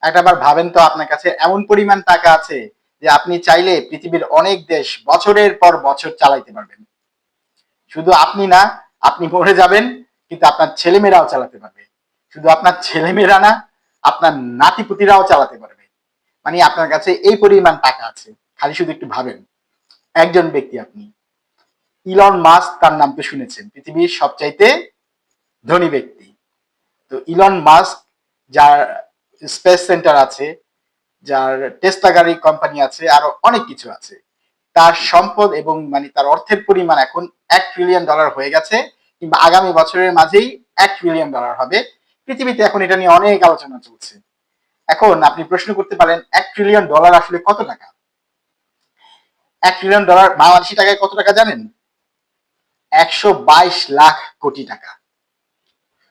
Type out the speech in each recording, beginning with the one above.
একটাবার ভাবেন তো, আপনার কাছে এমন পরিমাণ টাকা আছে যে আপনি চাইলে পৃথিবীর অনেক দেশ বছরের পর বছর চালাইতে পারবেন। শুধু আপনি না, আপনি মরে যাবেন কিন্তু আপনার ছেলেমেয়েরাও চালাতে পারবে। শুধু আপনার ছেলেমেয়েরা না, আপনার নাতিপুতিরাও চালাতে পারবে। মানে আপনার কাছে এই পরিমাণ টাকা আছে। খালি শুধু একটু ভাবেন। একজন ব্যক্তি আপনি, ইলন মাস্ক, তার নাম তো শুনেছেন, পৃথিবীর সবচাইতে ধনী ব্যক্তি। তো ইলন মাস্ক, যার স্পেস সেন্টার আছে, যার টেসলা গাড়ি কোম্পানি আছে, আরো অনেক কিছু আছে, তার সম্পদ এবং মানে তার অর্থের পরিমাণ এখন $1 ট্রিলিয়ন হয়ে গেছে, কিংবা আগামী বছরের মাঝেই $1 ট্রিলিয়ন হবে। পৃথিবীতে এখন এটা নিয়ে অনেক আলোচনা চলছে। এখন আপনি প্রশ্ন করতে পারেন, $1 ট্রিলিয়ন আসলে কত টাকা? $1 ট্রিলিয়ন বাংলাদেশি টাকায় কত টাকা জানেন? 122 লাখ কোটি টাকা।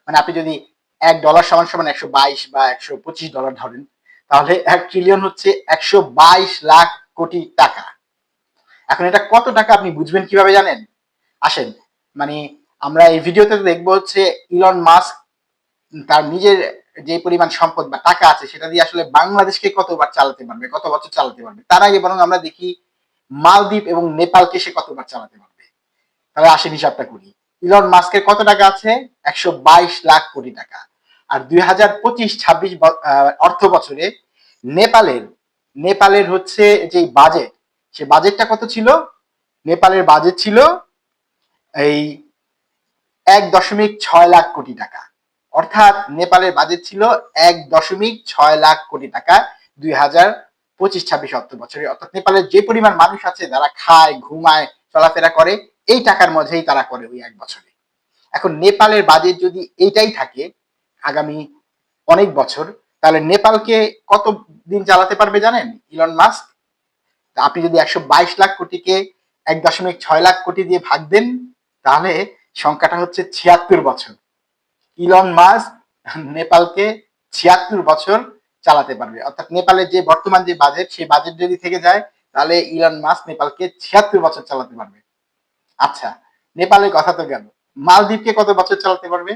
মানে আপনি যদি $1 সমান সমান 122 বা $125 ধরেন, তাহলে 1 ট্রিলিয়ন হচ্ছে 122 লাখ কোটি টাকা। এখন এটা কত টাকা আপনি বুঝবেন কিভাবে জানেন? আসেন, মানে আমরা এই ভিডিওতে দেখবো হচ্ছে ইলন মাস্ক তার নিজের যে পরিমাণ সম্পদ বা টাকা আছে সেটা দিয়ে আসলে বাংলাদেশকে কতবার চালাতে পারবে, কত বছর চালাতে পারবে। তার আগে বরং আমরা দেখি মালদ্বীপ এবং নেপালকে সে কতবার চালাতে পারবে। তাহলে আসেন হিসাবটা করি। ইলন মাস্কের কত টাকা আছে? 122 লাখ কোটি টাকা। আর 2025-26 অর্থ বছরে নেপালের নেপালের হচ্ছে যে বাজেট, সে বাজেটটা কত ছিল? নেপালের বাজেট ছিল এই 1.6 লাখ কোটি টাকা। অর্থাৎ নেপালের বাজেট ছিল 1.6 লাখ কোটি টাকা 2025-26 অর্থ বছরে। অর্থাৎ নেপালের যে পরিমাণ মানুষ আছে যারা খায়, ঘুমায়, চলাফেরা করে, এই টাকার মধ্যেই তারা করে ওই এক বছরে। এখন নেপালের বাজেট যদি এইটাই থাকে আগামী অনেক বছর, তাহলে নেপালকে কত দিন চালাতে পারবে জানেন ইলন মাস্ক? আপনি যদি 122 লাখ কোটিকে 1.6 লাখ কোটি দিয়ে ভাগ দেন, তাহলে সংখ্যাটা হচ্ছে 76 বছর। ইলন মাস্ক নেপালকে 76 বছর চালাতে পারবে। অর্থাৎ নেপালের যে বর্তমান যে বাজেট, সেই বাজেট যদি থেকে যায়, তাহলে ইলন মাস্ক নেপালকে 76 বছর চালাতে পারবে। আচ্ছা, নেপালের কথা তো গেল, মালদ্বীপকে কত বছর চালাতে পারবে?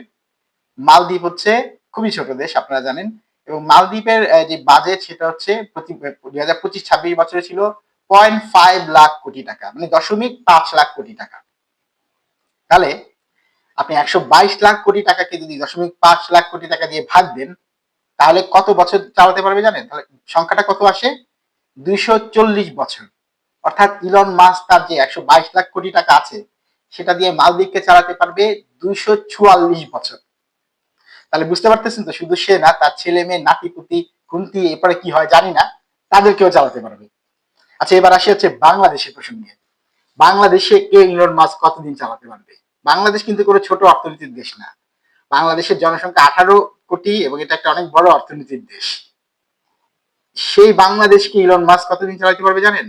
মালদ্বীপ হচ্ছে খুবই ছোট দেশ, আপনারা জানেন। এবং মালদ্বীপের যে বাজেট সেটা হচ্ছে 2025-26 বছরে ছিল 0.5 লাখ কোটি টাকা, মানে 0.5 লাখ কোটি টাকা। তাহলে আপনি 122 লাখ কোটি টাকাকে যদি 0.5 লাখ কোটি টাকা দিয়ে ভাগ দেন, তাহলে কত বছর চালাতে পারবে জানেন? তাহলে সংখ্যাটা কত আসে? 240 বছর। অর্থাৎ ইলন মাস্ক তার যে 122 লাখ কোটি টাকা আছে সেটা দিয়ে মালদ্বীপকে চালাতে পারবে 244 বছর। তাহলে বুঝতে পারতেছেন তো, শুধু সে না, তার ছেলে মেয়ে, নাতিপুতি, খুন্তি, এরপরে কি হয় জানি না, তাদেরকেও চালাতে পারবে। আচ্ছা, এবার আসি হচ্ছে বাংলাদেশের প্রসঙ্গে। বাংলাদেশে কে ইলন মাস্ক কতদিন চালাতে পারবে? বাংলাদেশ কিন্তু কোনো ছোট অর্থনীতির দেশ না। বাংলাদেশের জনসংখ্যা 18 কোটি এবং এটা একটা অনেক বড় অর্থনীতির দেশ। সেই বাংলাদেশকে ইলন মাস্ক কতদিন চালাতে পারবে জানেন?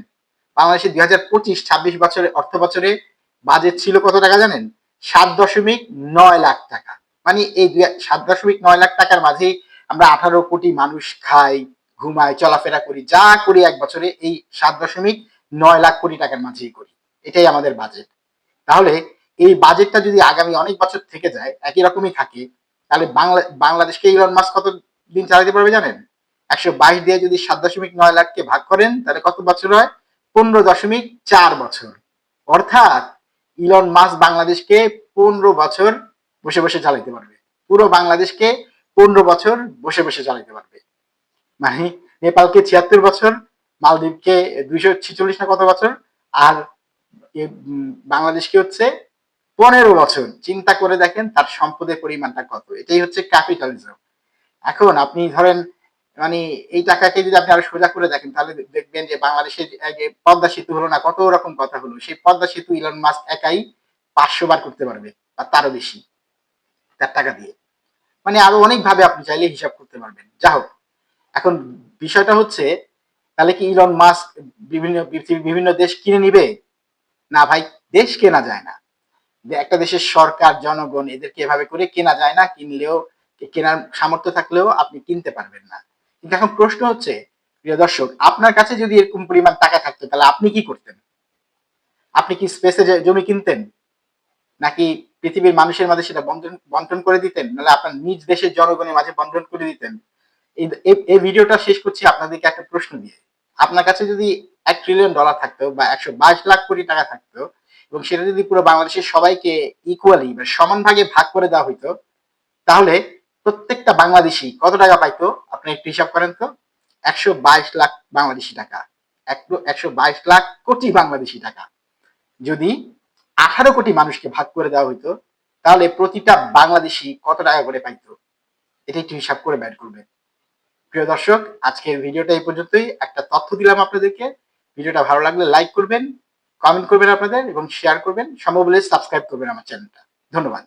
বাংলাদেশের 2025-26 বছরে অর্থ বছরে বাজেট ছিল কত টাকা জানেন? 7.9 লাখ টাকা। মানে এই 7.9 লাখ টাকার মাঝেই আমরা 18 কোটি মানুষ খাই, ঘুমাই, চলাফেরা করি, যা করি এক বছরে এই 7.9 লাখ কোটি টাকার মাঝেই করি। এটাই আমাদের বাজেট। তাহলে এই বাজেটটা যদি আগামী অনেক বছর থেকে যায়, একই রকমই থাকে, তাহলে বাংলাদেশকে ইলন মাস্ক কত দিন চালাতে পারবে জানেন? 122 দিয়ে যদি 7.9 লাখকে ভাগ করেন, তাহলে কত বছর হয়? 15.4 বছর। অর্থাৎ ইলন মাস্ক বাংলাদেশকে 15 বছর বসে বসে চালাতে পারবে। পুরো বাংলাদেশকে 15 বছর বসে বসে চালাতে পারবে। মানে নেপালকে 76 বছর, মালদ্বীপকে 246 না কত বছর, আর বাংলাদেশকে হচ্ছে 15 বছর। চিন্তা করে দেখেন তার সম্পদের পরিমাণটা কত। এটাই হচ্ছে ক্যাপিটালিজম। এখন আপনি ধরেন, মানে এই টাকাকে যদি আপনি আরো সোজা করে দেখেন, তাহলে দেখবেন যে বাংলাদেশের যে পদ্মা সেতু হলো না, কত রকম কথা হলো, সেই পদ্মা সেতু ইলন মাস্ক একাই 500 বার করতে পারবে বা তারও বেশি তার টাকা দিয়ে। মানে আরো অনেক ভাবে আপনি চাইলে হিসাব করতে পারবেন। যা হোক, এখন বিষয়টা হচ্ছে, তাহলে কি ইলন মাস্ক বিভিন্ন দেশ কিনে নিবে? না ভাই, দেশ কেনা যায় না। একটা দেশের সরকার, জনগণ, এদেরকে এভাবে করে কেনা যায় না। কিনলেও, কেনার সামর্থ্য থাকলেও আপনি কিনতে পারবেন না। কিন্তু এখন প্রশ্ন হচ্ছে, প্রিয় দর্শক, আপনার কাছে যদি এরকম পরিমাণ টাকা থাকতো, তাহলে আপনি কি করতেন? আপনি কি স্পেসে জমি কিনতেন, নাকি পৃথিবীর মানুষের মাঝে সেটা বন্টন করে দিতেন, নাহলে আপনার নিজ দেশের জনগণের মাঝে বন্টন করে দিতেন? এই ভিডিওটা শেষ করছি আপনাদেরকে একটা প্রশ্ন দিয়ে। আপনার কাছে যদি $1 ট্রিলিয়ন থাকতো বা 122 লাখ কোটি টাকা থাকতো এবং সেটা যদি পুরো বাংলাদেশের সবাইকে ইকুয়ালি বা সমান ভাগে ভাগ করে দেওয়া হইতো, তাহলে প্রত্যেকটা বাংলাদেশী কত টাকা পাইতো? আপনি একটু হিসাব করেন তো। 122 লাখ বাংলাদেশি টাকা। 122 লাখ কোটি বাংলাদেশি টাকা। যদি 18 কোটি মানুষকে ভাগ করে দেওয়া হইতো, তাহলে প্রতিটা বাংলাদেশী কত টাকা করে পাইতো? এটা একটু হিসাব করে বের করবেন। প্রিয় দর্শক, আজকের ভিডিওটা এই পর্যন্তই। একটা তথ্য দিলাম আপনাদেরকে। ভিডিওটা ভালো লাগলে লাইক করবেন, কমেন্ট করবেন আপনাদের এবং শেয়ার করবেন। সম্ভব হলে সাবস্ক্রাইব করবেন আমার চ্যানেলটা। ধন্যবাদ।